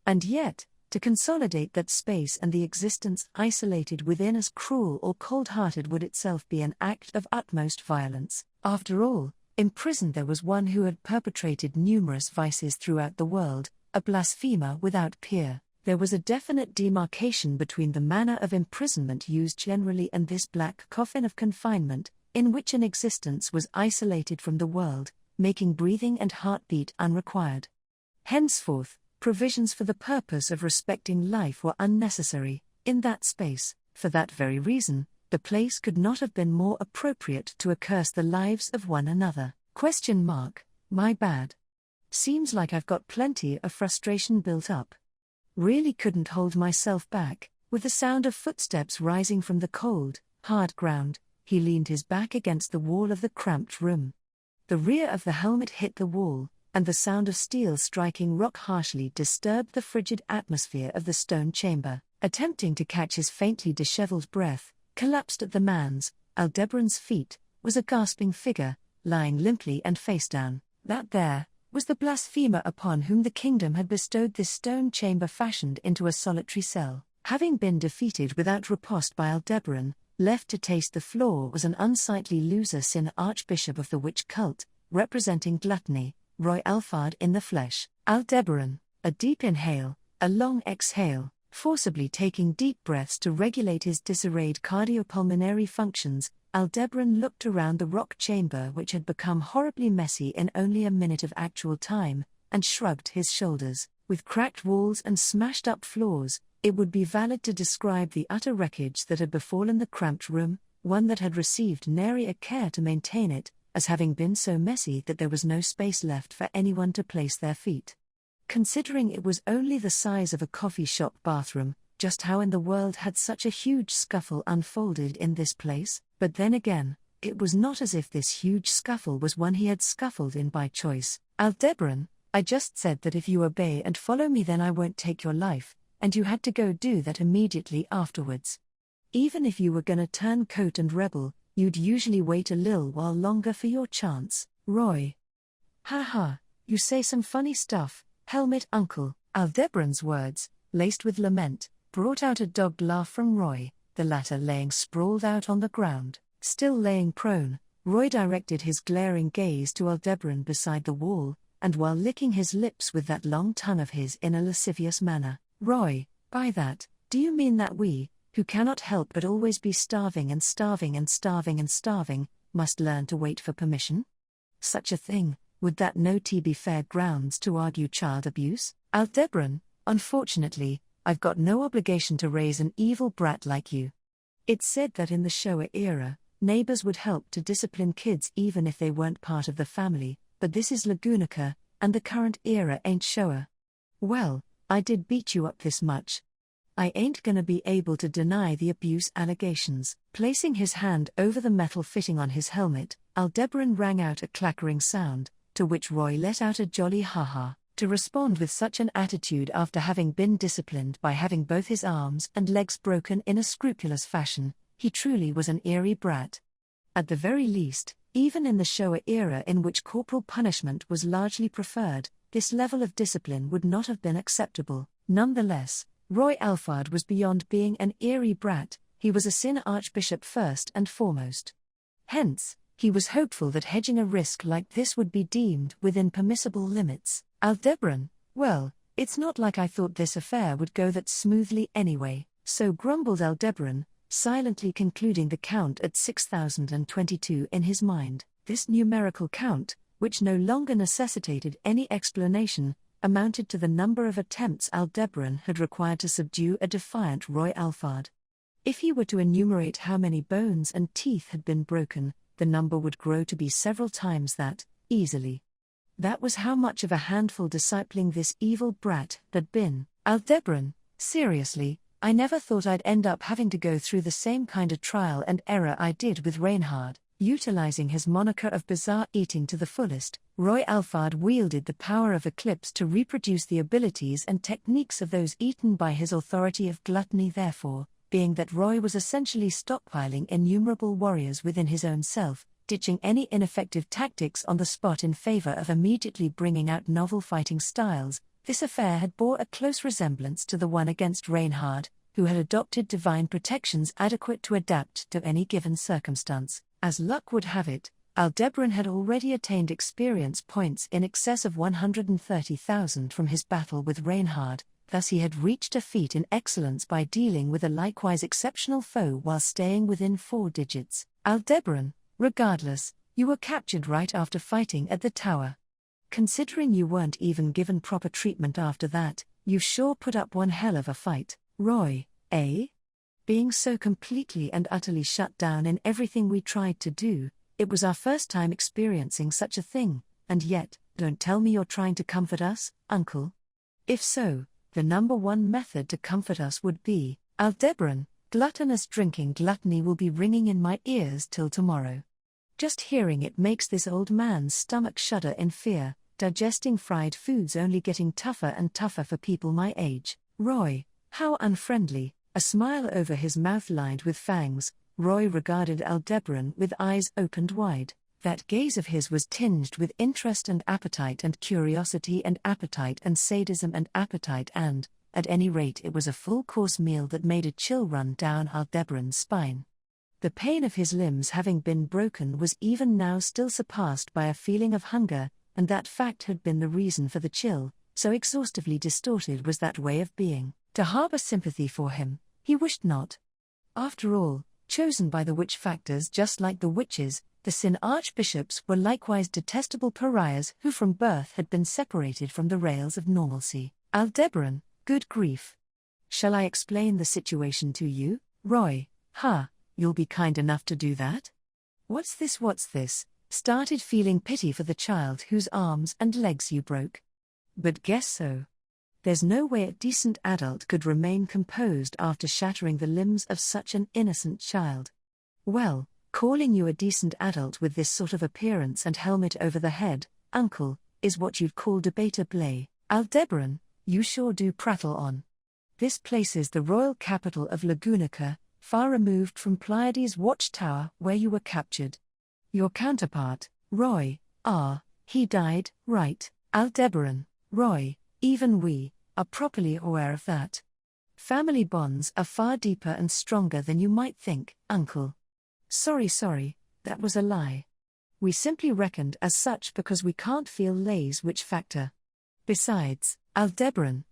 And yet, to consolidate that space and the existence isolated within as cruel or cold-hearted would itself be an act of utmost violence. After all, imprisoned there was one who had perpetrated numerous vices throughout the world, a blasphemer without peer. There was a definite demarcation between the manner of imprisonment used generally and this black coffin of confinement, in which an existence was isolated from the world, making breathing and heartbeat unrequired. Henceforth, provisions for the purpose of respecting life were unnecessary, in that space. For that very reason, the place could not have been more appropriate to accurse the lives of one another. My bad. Seems like I've got plenty of frustration built up. Really couldn't hold myself back. With the sound of footsteps rising from the cold, hard ground, he leaned his back against the wall of the cramped room. The rear of the helmet hit the wall, and the sound of steel striking rock harshly disturbed the frigid atmosphere of the stone chamber. Attempting to catch his faintly disheveled breath, collapsed at the man's, Aldebaran's feet, was a gasping figure, lying limply and face down. That there was the blasphemer upon whom the kingdom had bestowed this stone chamber fashioned into a solitary cell. Having been defeated without riposte by Aldebaran, left to taste the floor was an unsightly loser Sin archbishop of the witch cult, representing gluttony, Roy Alfard in the flesh. Aldebaran, a deep inhale, a long exhale, forcibly taking deep breaths to regulate his disarrayed cardiopulmonary functions, Aldebaran looked around the rock chamber which had become horribly messy in only a minute of actual time, and shrugged his shoulders. With cracked walls and smashed-up floors, it would be valid to describe the utter wreckage that had befallen the cramped room, one that had received nary a care to maintain it, as having been so messy that there was no space left for anyone to place their feet. Considering it was only the size of a coffee shop bathroom, just how in the world had such a huge scuffle unfolded in this place? But then again, it was not as if this huge scuffle was one he had scuffled in by choice. Aldebaran, I just said that if you obey and follow me then I won't take your life, and you had to go do that immediately afterwards. Even if you were gonna turn coat and rebel, you'd usually wait a lil while longer for your chance, Roy. Ha ha, you say some funny stuff, helmet uncle. Aldebaran's words, laced with lament, brought out a dogged laugh from Roy, the latter laying sprawled out on the ground. Still laying prone, Roy directed his glaring gaze to Aldebaran beside the wall, and while licking his lips with that long tongue of his in a lascivious manner, Roy, by that, do you mean that we, who cannot help but always be starving and starving and starving and starving, must learn to wait for permission? Such a thing, would that not be fair grounds to argue child abuse? Aldebaran, unfortunately, I've got no obligation to raise an evil brat like you. It's said that in the Showa era, neighbors would help to discipline kids even if they weren't part of the family, but this is Lagunica, and the current era ain't Showa. Well, I did beat you up this much. I ain't gonna be able to deny the abuse allegations. Placing his hand over the metal fitting on his helmet, Aldebaran rang out a clackering sound, to which Roy let out a jolly ha-ha. To respond with such an attitude after having been disciplined by having both his arms and legs broken in a scrupulous fashion, he truly was an eerie brat. At the very least, even in the Showa era in which corporal punishment was largely preferred, this level of discipline would not have been acceptable. Nonetheless, Roy Alphard was beyond being an eerie brat, he was a Sin Archbishop first and foremost. Hence, he was hopeful that hedging a risk like this would be deemed within permissible limits. Aldebaran, well, it's not like I thought this affair would go that smoothly anyway, so grumbled Aldebaran, silently concluding the count at 6,022 in his mind. This numerical count, which no longer necessitated any explanation, amounted to the number of attempts Aldebaran had required to subdue a defiant Roy Alphard. If he were to enumerate how many bones and teeth had been broken, the number would grow to be several times that, easily. That was how much of a handful discipling this evil brat had been. Aldebaran, seriously, I never thought I'd end up having to go through the same kind of trial and error I did with Reinhard. Utilizing his moniker of bizarre eating to the fullest, Roy Alphard wielded the power of eclipse to reproduce the abilities and techniques of those eaten by his authority of gluttony. Therefore, being that Roy was essentially stockpiling innumerable warriors within his own self, ditching any ineffective tactics on the spot in favor of immediately bringing out novel fighting styles, this affair had bore a close resemblance to the one against Reinhard, who had adopted divine protections adequate to adapt to any given circumstance. As luck would have it, Aldebaran had already attained experience points in excess of 130,000 from his battle with Reinhard, thus he had reached a feat in excellence by dealing with a likewise exceptional foe while staying within 4 digits. Aldebaran, regardless, you were captured right after fighting at the tower. Considering you weren't even given proper treatment after that, you sure put up one hell of a fight, Roy, eh? Being so completely and utterly shut down in everything we tried to do, it was our first time experiencing such a thing, and yet, don't tell me you're trying to comfort us, uncle. If so, the number one method to comfort us would be, Aldebaran, gluttonous drinking gluttony will be ringing in my ears till tomorrow. Just hearing it makes this old man's stomach shudder in fear, digesting fried foods only getting tougher and tougher for people my age. Roy, how unfriendly. A smile over his mouth lined with fangs, Roy regarded Aldebaran with eyes opened wide. That gaze of his was tinged with interest and appetite and curiosity and appetite and sadism and appetite and, at any rate it was a full-course meal that made a chill run down Aldebaran's spine. The pain of his limbs having been broken was even now still surpassed by a feeling of hunger, and that fact had been the reason for the chill, so exhaustively distorted was that way of being. To harbor sympathy for him, he wished not. After all, chosen by the witch factors just like the witches, the Sin Archbishops were likewise detestable pariahs who from birth had been separated from the rails of normalcy. Aldebaran, good grief. Shall I explain the situation to you, Roy? You'll be kind enough to do that? What's this? Started feeling pity for the child whose arms and legs you broke. But guess so. There's no way a decent adult could remain composed after shattering the limbs of such an innocent child. Well, calling you a decent adult with this sort of appearance and helmet over the head, uncle, is what you'd call debatable. Aldebaran, you sure do prattle on. This place is the royal capital of Lagunica, far removed from Pleiades' watchtower where you were captured. Your counterpart, Roy, he died, right, Aldebaran, Roy, even we are properly aware of that. Family bonds are far deeper and stronger than you might think, uncle. Sorry, that was a lie. We simply reckoned as such because we can't feel Lay's witch factor. Besides, Aldebaran,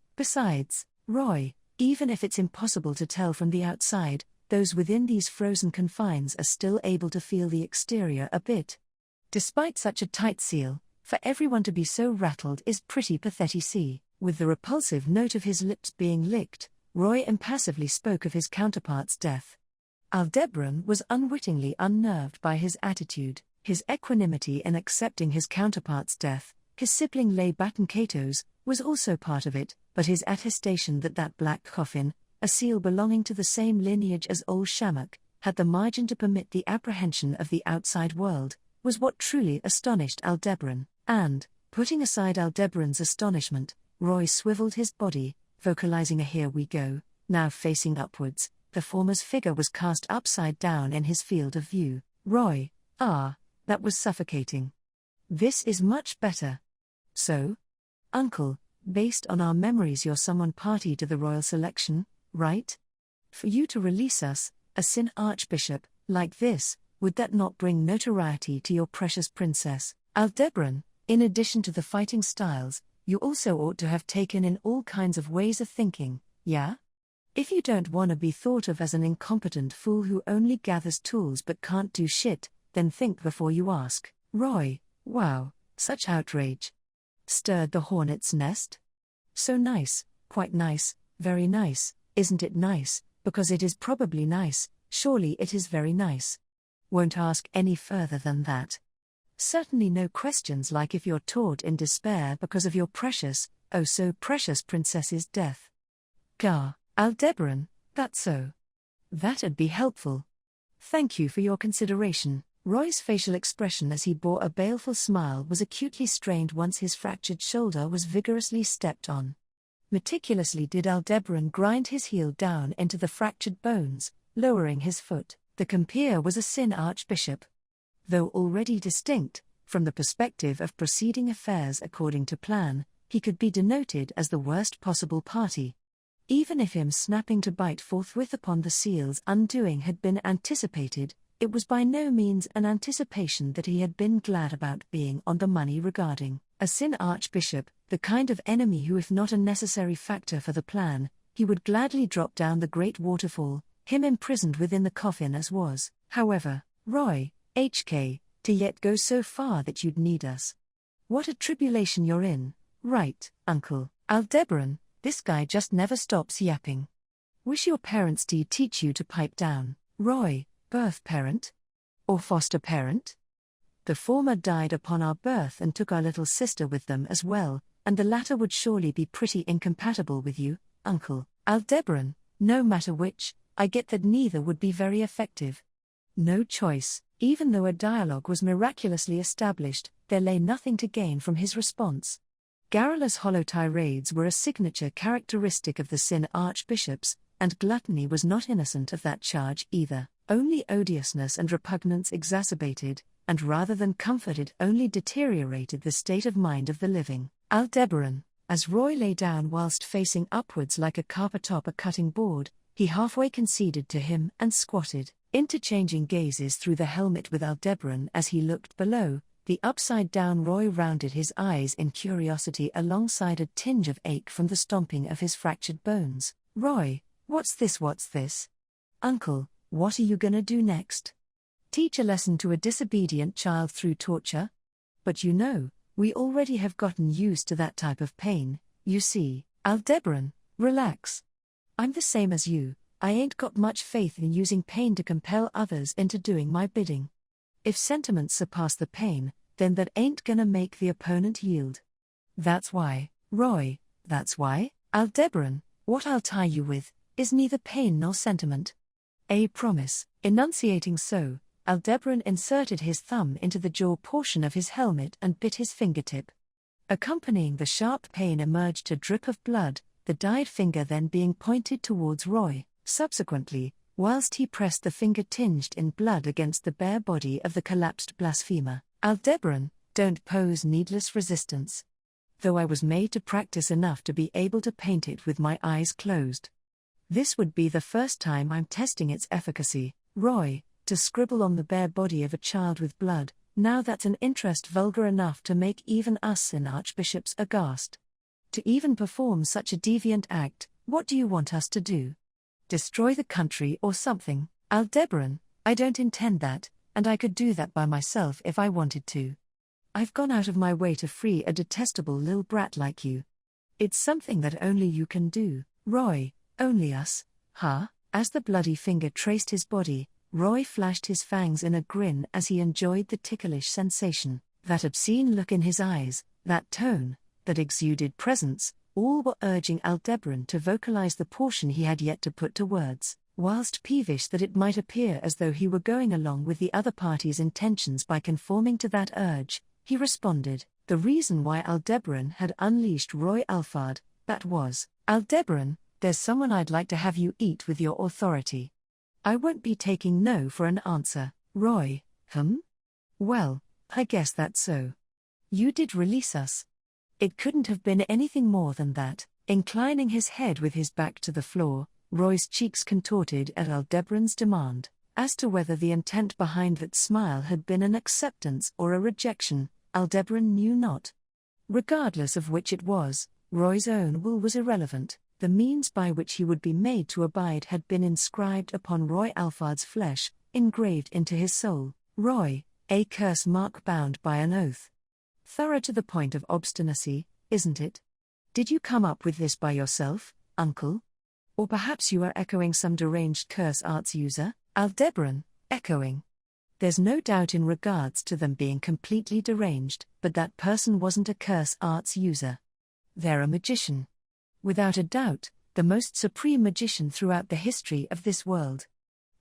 Roy, even if it's impossible to tell from the outside, those within these frozen confines are still able to feel the exterior a bit. Despite such a tight seal, for everyone to be so rattled is pretty pathetic. See, with the repulsive note of his lips being licked, Roy impassively spoke of his counterpart's death. Aldebaran was unwittingly unnerved by his attitude, his equanimity in accepting his counterpart's death. His sibling Lay Kato's was also part of it, but his attestation that black coffin, a seal belonging to the same lineage as old Shamak, had the margin to permit the apprehension of the outside world, was what truly astonished Aldebaran, and, putting aside Aldebaran's astonishment, Roy swiveled his body, vocalizing a "here we go," now facing upwards. The former's figure was cast upside down in his field of view. Roy, that was suffocating. This is much better. So? Uncle, based on our memories you're someone party to the royal selection, right? For you to release us, a Sin Archbishop, like this, would that not bring notoriety to your precious princess, Aldebaran? In addition to the fighting styles, you also ought to have taken in all kinds of ways of thinking, yeah? If you don't want to be thought of as an incompetent fool who only gathers tools but can't do shit, then think before you ask. Roy, wow, such outrage. Stirred the hornet's nest? So nice, quite nice, very nice, isn't it nice? Because it is probably nice, surely it is very nice. Won't ask any further than that. Certainly no questions like if you're taught in despair because of your precious, oh so precious princess's death. Gah, Aldebaran, that's so. That'd be helpful. Thank you for your consideration. Roy's facial expression as he bore a baleful smile was acutely strained once his fractured shoulder was vigorously stepped on. Meticulously did Aldebaran grind his heel down into the fractured bones, lowering his foot. The compeer was a Sin Archbishop. Though already distinct, from the perspective of proceeding affairs according to plan, he could be denoted as the worst possible party. Even if him snapping to bite forthwith upon the seal's undoing had been anticipated, it was by no means an anticipation that he had been glad about being on the money regarding. A Sin Archbishop, the kind of enemy who, if not a necessary factor for the plan, he would gladly drop down the great waterfall, him imprisoned within the coffin as was. However, Roy, HK, to yet go so far that you'd need us. What a tribulation you're in, right, Uncle Aldebaran, this guy just never stops yapping. Wish your parents did teach you to pipe down. Roy, birth parent? Or foster parent? The former died upon our birth and took our little sister with them as well, and the latter would surely be pretty incompatible with you, Uncle Aldebaran. No matter which, I get that neither would be very effective. No choice. Even though a dialogue was miraculously established, there lay nothing to gain from his response. Garrulous hollow tirades were a signature characteristic of the Sin Archbishops, and gluttony was not innocent of that charge either. Only odiousness and repugnance exacerbated, and rather than comforted only deteriorated the state of mind of the living. Aldebaran, as Roy lay down whilst facing upwards like a carp atop a cutting board, he halfway conceded to him and squatted, interchanging gazes through the helmet with Aldebaran as he looked below. The upside-down Roy rounded his eyes in curiosity alongside a tinge of ache from the stomping of his fractured bones. Roy, what's this? Uncle, what are you gonna do next? Teach a lesson to a disobedient child through torture? But you know, we already have gotten used to that type of pain, you see. Aldebaran, relax. I'm the same as you, I ain't got much faith in using pain to compel others into doing my bidding. If sentiments surpass the pain, then that ain't gonna make the opponent yield. That's why, Roy, that's why, Aldebaran, what I'll tie you with, is neither pain nor sentiment. A promise. Enunciating so, Aldebaran inserted his thumb into the jaw portion of his helmet and bit his fingertip. Accompanying the sharp pain emerged a drip of blood, the dyed finger then being pointed towards Roy. Subsequently, whilst he pressed the finger tinged in blood against the bare body of the collapsed blasphemer, Aldebaran, don't pose needless resistance. Though I was made to practice enough to be able to paint it with my eyes closed. This would be the first time I'm testing its efficacy, Roy, to scribble on the bare body of a child with blood, now that's an interest vulgar enough to make even us in archbishops aghast. To even perform such a deviant act, what do you want us to do? Destroy the country or something? Aldebaran, I don't intend that, and I could do that by myself if I wanted to. I've gone out of my way to free a detestable lil brat like you. It's something that only you can do, Roy, only us, huh? As the bloody finger traced his body, Roy flashed his fangs in a grin as he enjoyed the ticklish sensation, that obscene look in his eyes, that tone, that exuded presence, all were urging Aldebaran to vocalize the portion he had yet to put to words. Whilst peevish that it might appear as though he were going along with the other party's intentions by conforming to that urge, he responded, the reason why Aldebaran had unleashed Roy Alphard, that was, Aldebaran, there's someone I'd like to have you eat with your authority. I won't be taking no for an answer, Roy. Well, I guess that's so. You did release us. It couldn't have been anything more than that. Inclining his head with his back to the floor, Roy's cheeks contorted at Aldebaran's demand. As to whether the intent behind that smile had been an acceptance or a rejection, Aldebaran knew not. Regardless of which it was, Roy's own will was irrelevant. The means by which he would be made to abide had been inscribed upon Roy Alphard's flesh, engraved into his soul. Roy, a curse mark bound by an oath. Thorough to the point of obstinacy, isn't it? Did you come up with this by yourself, uncle? Or perhaps you are echoing some deranged curse arts user? Aldebaran, echoing. There's no doubt in regards to them being completely deranged, but that person wasn't a curse arts user. They're a magician. Without a doubt, the most supreme magician throughout the history of this world.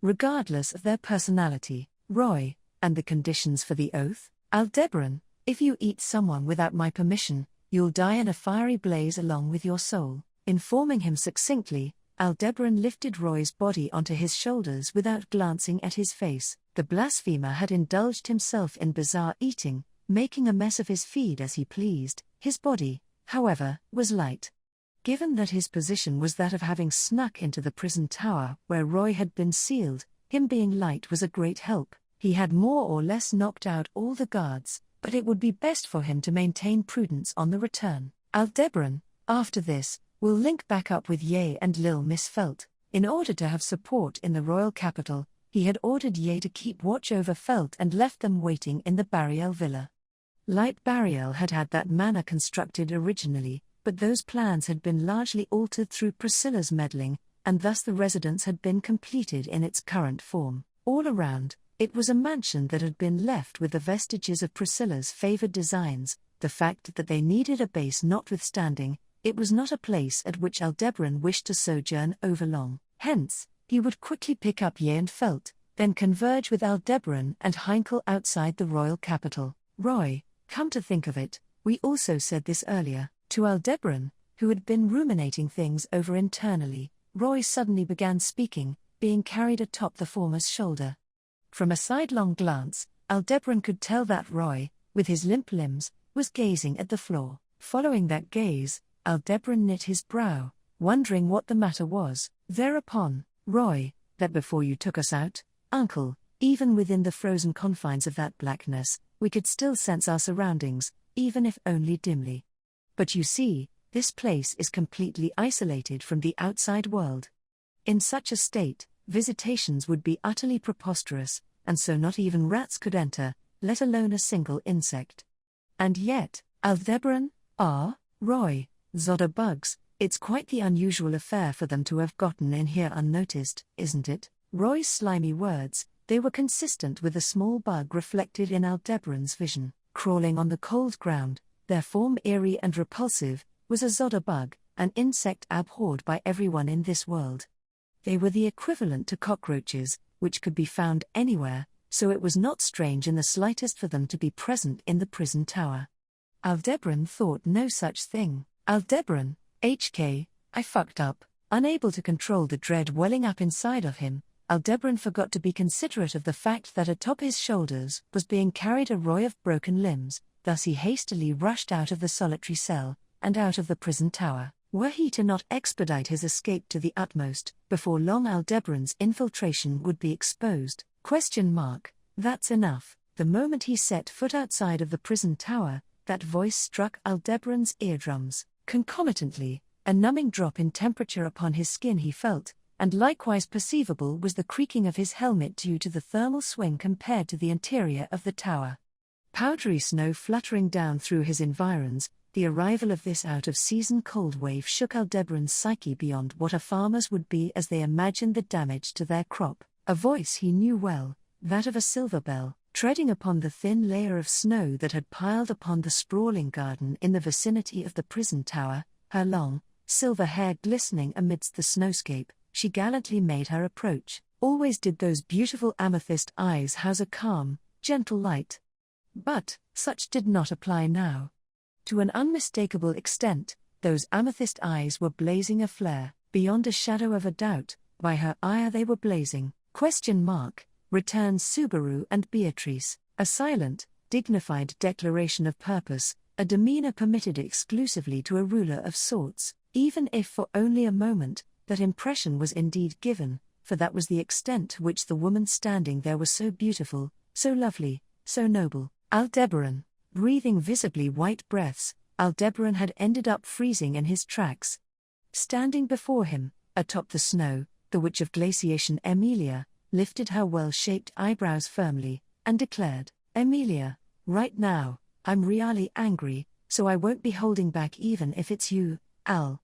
Regardless of their personality, Roy, and the conditions for the oath, Aldebaran, if you eat someone without my permission, you'll die in a fiery blaze along with your soul. Informing him succinctly, Aldebaran lifted Roy's body onto his shoulders without glancing at his face. The blasphemer had indulged himself in bizarre eating, making a mess of his feed as he pleased. His body, however, was light. Given that his position was that of having snuck into the prison tower where Roy had been sealed, him being light was a great help. He had more or less knocked out all the guards, but it would be best for him to maintain prudence on the return. Aldebaran, after this, will link back up with Ye and Lil Miss Felt. In order to have support in the royal capital, he had ordered Ye to keep watch over Felt and left them waiting in the Bariel villa. Light Bariel had had that manor constructed originally, but those plans had been largely altered through Priscilla's meddling, and thus the residence had been completed in its current form. All around, it was a mansion that had been left with the vestiges of Priscilla's favored designs, the fact that they needed a base notwithstanding. It was not a place at which Aldebaran wished to sojourn overlong. Hence, he would quickly pick up Ye and Felt, then converge with Aldebaran and Heinkel outside the royal capital. Roy, come to think of it, we also said this earlier. To Aldebaran, who had been ruminating things over internally, Roy suddenly began speaking, being carried atop the former's shoulder. From a sidelong glance, Aldebaran could tell that Roy, with his limp limbs, was gazing at the floor. Following that gaze, Aldebaran knit his brow, wondering what the matter was. Thereupon, Roy, that before you took us out, uncle, even within the frozen confines of that blackness, we could still sense our surroundings, even if only dimly. But you see, this place is completely isolated from the outside world. In such a state, visitations would be utterly preposterous, and so not even rats could enter, let alone a single insect. And yet, Aldebaran, Roy, Zodder bugs, It's quite the unusual affair for them to have gotten in here unnoticed, isn't it? Roy's slimy words, they were consistent with a small bug reflected in Aldebaran's vision. Crawling on the cold ground, their form eerie and repulsive, was a Zodda bug, an insect abhorred by everyone in this world. They were the equivalent to cockroaches, which could be found anywhere, so it was not strange in the slightest for them to be present in the prison tower. Aldebaran thought no such thing. Aldebaran, I fucked up. Unable to control the dread welling up inside of him, Aldebaran forgot to be considerate of the fact that atop his shoulders was being carried a Roy of broken limbs, thus he hastily rushed out of the solitary cell, and out of the prison tower. Were he to not expedite his escape to the utmost, before long Aldebaran's infiltration would be exposed. That's enough. The moment he set foot outside of the prison tower, that voice struck Aldebaran's eardrums. Concomitantly, a numbing drop in temperature upon his skin he felt, and likewise perceivable was the creaking of his helmet due to the thermal swing compared to the interior of the tower. Powdery snow fluttering down through his environs, the arrival of this out-of-season cold wave shook Aldebaran's psyche beyond what a farmer's would be as they imagined the damage to their crop. A voice he knew well, that of a silver bell, treading upon the thin layer of snow that had piled upon the sprawling garden in the vicinity of the prison tower, her long, silver hair glistening amidst the snowscape, she gallantly made her approach. Always did those beautiful amethyst eyes house a calm, gentle light. But such did not apply now. To an unmistakable extent, those amethyst eyes were blazing aflare, beyond a shadow of a doubt, by her ire they were blazing. Returned Subaru and Beatrice, a silent, dignified declaration of purpose, a demeanor permitted exclusively to a ruler of sorts, even if for only a moment, that impression was indeed given, for that was the extent to which the woman standing there was so beautiful, so lovely, so noble. Aldebaran, breathing visibly white breaths, Aldebaran had ended up freezing in his tracks. Standing before him, atop the snow, the witch of glaciation Emilia, lifted her well-shaped eyebrows firmly, and declared, "Emilia, right now, I'm really angry, so I won't be holding back even if it's you, Al."